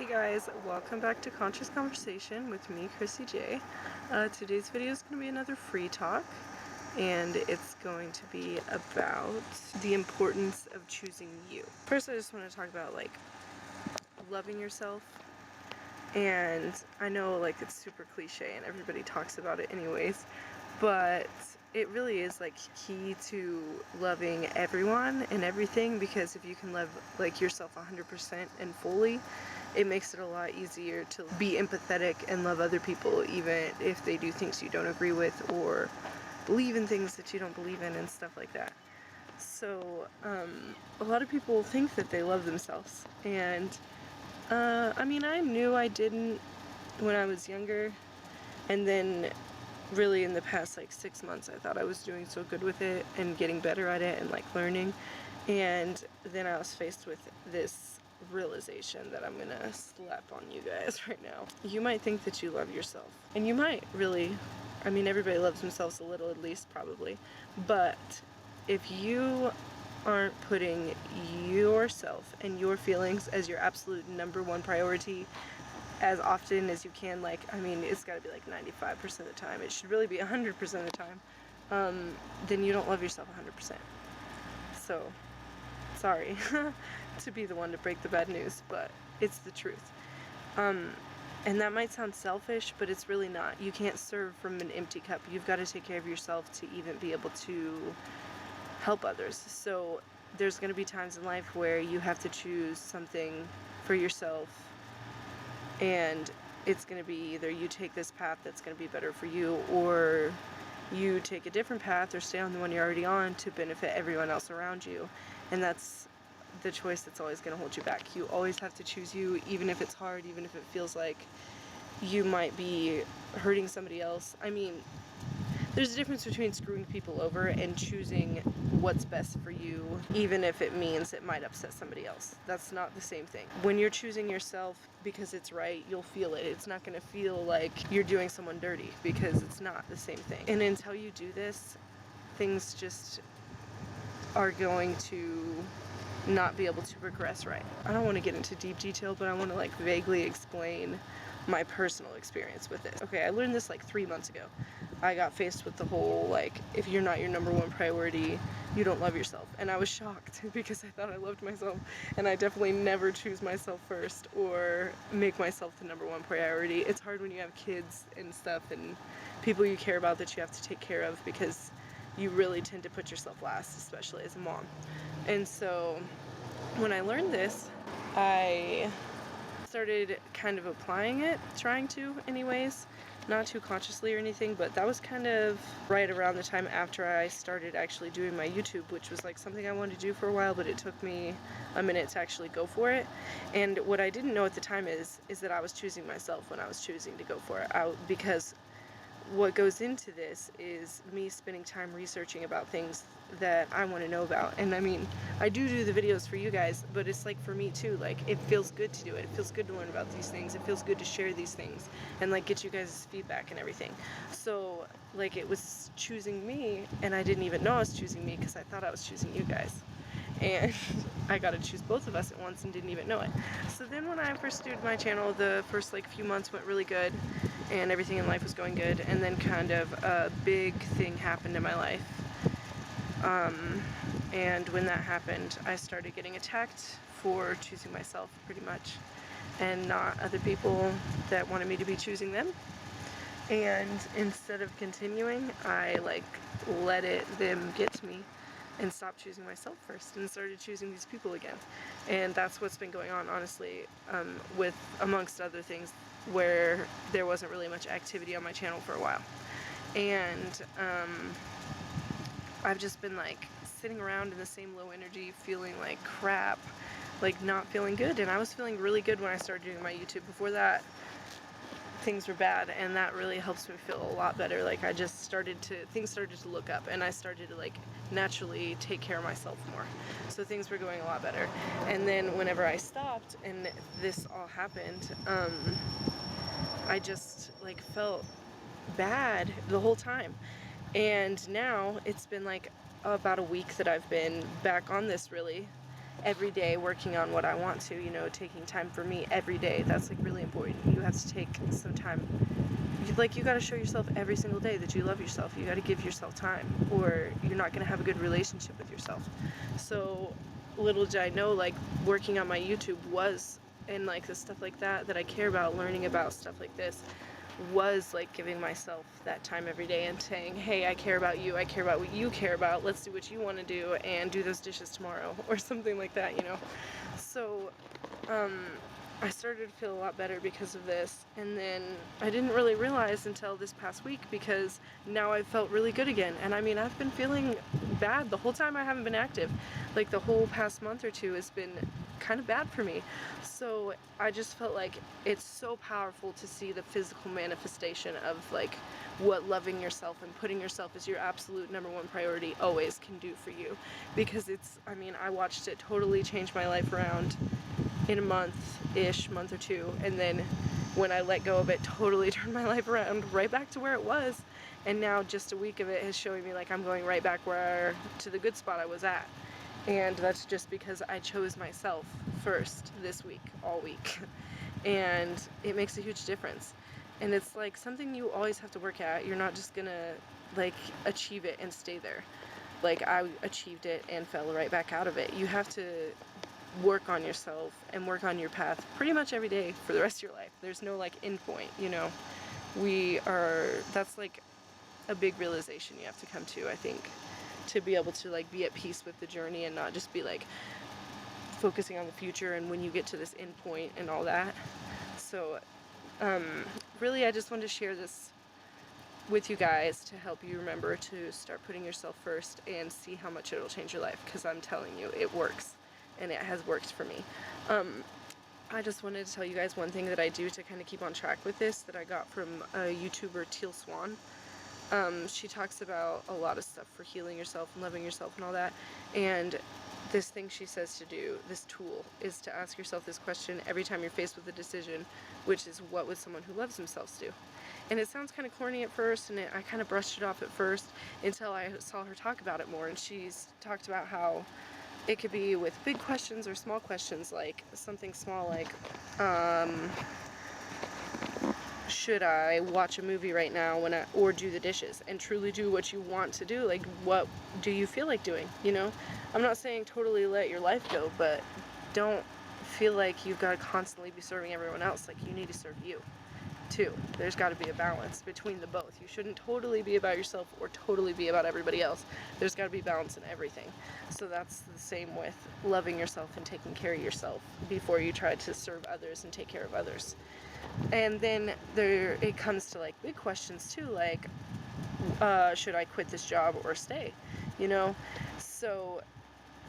Hey guys, welcome back to Conscious Conversation with me, Chrissy J. Today's video is going to be another free talk, and it's going to be about the importance of choosing you. First, I just want to talk about loving yourself, and I know it's super cliche and everybody talks about it anyways, but it really is key to loving everyone and everything, because if you can love yourself 100% and fully, it makes it a lot easier to be empathetic and love other people, even if they do things you don't agree with or believe in things that you don't believe in and stuff like that. So a lot of people think that they love themselves, and I mean, I knew I didn't when I was younger, and then really in the past 6 months I thought I was doing so good with it and getting better at it and learning, and then I was faced with this realization that I'm gonna slap on you guys right now. You might think that you love yourself, and you might really. I mean, everybody loves themselves a little, at least, probably, but if you aren't putting yourself and your feelings as your absolute #1 priority as often as you can, I mean, it's got to be 95% of the time, it should really be 100% of the time, then you don't love yourself 100%. So, sorry to be the one to break the bad news, but it's the truth. And that might sound selfish, but it's really not. You can't serve from an empty cup. You've got to take care of yourself to even be able to help others. So there's going to be times in life where you have to choose something for yourself, and it's going to be either you take this path that's going to be better for you, or you take a different path or stay on the one you're already on to benefit everyone else around you. And that's the choice that's always going to hold you back. You always have to choose you, even if it's hard, even if it feels like you might be hurting somebody else. I mean, there's a difference between screwing people over and choosing what's best for you, even if it means it might upset somebody else. That's not the same thing. When you're choosing yourself because it's right, you'll feel it. It's not going to feel like you're doing someone dirty, because it's not the same thing. And until you do this, things just are going to not be able to progress right. I don't want to get into deep detail, but I want to vaguely explain my personal experience with this. Okay, I learned this 3 months ago. I got faced with the whole if you're not your #1 priority, you don't love yourself. And I was shocked because I thought I loved myself, and I definitely never choose myself first or make myself the #1 priority. It's hard when you have kids and stuff and people you care about that you have to take care of, because you really tend to put yourself last, especially as a mom. And so when I learned this, I started kind of applying it, trying to anyways, not too consciously or anything, but that was kind of right around the time after I started actually doing my YouTube, which was something I wanted to do for a while, but it took me a minute to actually go for it. And what I didn't know at the time is that I was choosing myself when I was choosing to go for it, because what goes into this is me spending time researching about things that I want to know about. And I mean, I do the videos for you guys, but it's for me too, it feels good to do it. It feels good to learn about these things. It feels good to share these things and get you guys' feedback and everything. So it was choosing me, and I didn't even know I was choosing me because I thought I was choosing you guys. And I got to choose both of us at once and didn't even know it. So then when I first started my channel, the first few months went really good, and everything in life was going good, and then kind of a big thing happened in my life. And when that happened, I started getting attacked for choosing myself, pretty much, and not other people that wanted me to be choosing them. And instead of continuing, I let them get to me and stopped choosing myself first and started choosing these people again. And that's what's been going on, honestly, with, amongst other things, where there wasn't really much activity on my channel for a while. And I've just been sitting around in the same low energy, feeling like crap, not feeling good. And I was feeling really good when I started doing my YouTube. Before that, things were bad, and that really helps me feel a lot better. Things started to look up, and I started to naturally take care of myself more. So things were going a lot better. And then whenever I stopped and this all happened, I just felt bad the whole time. And now it's been about a week that I've been back on this, really, every day working on what I want to, you know, taking time for me every day. That's like really important. You have to take some time. You got to show yourself every single day that you love yourself. You got to give yourself time, or you're not going to have a good relationship with yourself. So little did I know, like, working on my YouTube was, and like the stuff like that I care about, learning about stuff like this, was like giving myself that time every day and saying, hey, I care about you, I care about what you care about, let's do what you want to do and do those dishes tomorrow, or something like that, you know. So I started to feel a lot better because of this, and then I didn't really realize until this past week, because now I felt really good again. And I mean, I've been feeling bad the whole time I haven't been active. Like the whole past month or two has been kind of bad for me. So I just felt like it's so powerful to see the physical manifestation of like what loving yourself and putting yourself as your absolute #1 priority always can do for you. Because it's, I mean, I watched it totally change my life around in a month or two, and then when I let go of it, totally turned my life around right back to where it was. And now just a week of it is showing me like I'm going right back to the good spot I was at. And that's just because I chose myself first this week, all week. And it makes a huge difference. And it's like something you always have to work at. You're not just gonna like achieve it and stay there. Like I achieved it and fell right back out of it. You have to work on yourself and work on your path pretty much every day for the rest of your life. There's no like end point, you know. That's like a big realization you have to come to, I think, to be able to like be at peace with the journey and not just be like focusing on the future and when you get to this end point and all that. So really I just wanted to share this with you guys to help you remember to start putting yourself first and see how much it'll change your life, because I'm telling you, it works. And it has worked for me. I just wanted to tell you guys one thing that I do to kind of keep on track with this, that I got from a YouTuber, Teal Swan. She talks about a lot of stuff for healing yourself and loving yourself and all that. And this thing she says to do, this tool, is to ask yourself this question every time you're faced with a decision, which is, what would someone who loves themselves do? And it sounds kind of corny at first, and I kind of brushed it off at first until I saw her talk about it more. And she's talked about how it could be with big questions or small questions, like something small like, should I watch a movie right now or do the dishes, and truly do what you want to do? Like, what do you feel like doing, you know? I'm not saying totally let your life go, but don't feel like you've got to constantly be serving everyone else. Like, you need to serve you too. There's got to be a balance between the both. You shouldn't totally be about yourself or totally be about everybody else. There's got to be balance in everything. So that's the same with loving yourself and taking care of yourself before you try to serve others and take care of others. And then it comes to like big questions too, like should I quit this job or stay, you know? So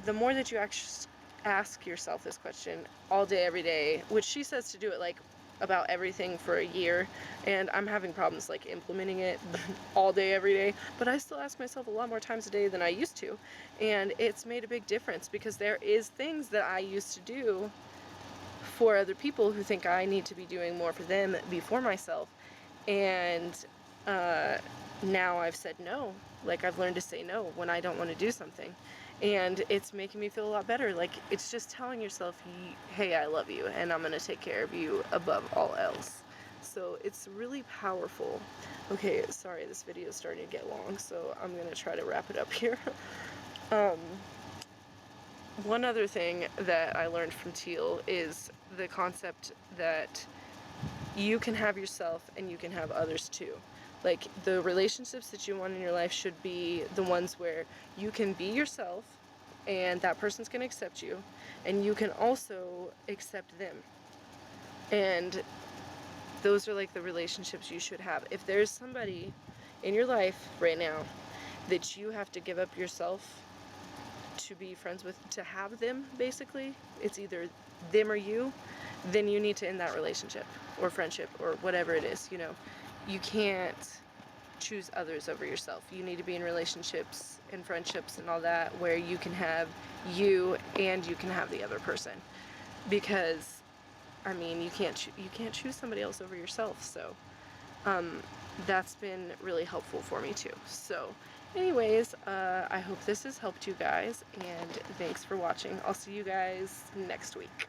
the more that you actually ask yourself this question all day, every day, which she says to do it like about everything for a year, and I'm having problems like implementing it all day, every day, but I still ask myself a lot more times a day than I used to, and it's made a big difference, because there is things that I used to do for other people who think I need to be doing more for them before myself, and now I've said no. Like, I've learned to say no when I don't want to do something, and it's making me feel a lot better. Like, it's just telling yourself, hey, I love you and I'm gonna take care of you above all else. So it's really powerful. Okay, sorry, this video is starting to get long, so I'm gonna try to wrap it up here. One other thing that I learned from Teal is the concept that you can have yourself and you can have others too. Like, the relationships that you want in your life should be the ones where you can be yourself and that person's gonna accept you, and you can also accept them. And those are like the relationships you should have. If there's somebody in your life right now that you have to give up yourself to be friends with, to have them, basically, it's either them or you, then you need to end that relationship or friendship or whatever it is, you know. You can't choose others over yourself. You need to be in relationships and friendships and all that where you can have you and you can have the other person, because I mean, you can't choose somebody else over yourself. So that's been really helpful for me too. So Anyways, I hope this has helped you guys, and thanks for watching. I'll see you guys next week.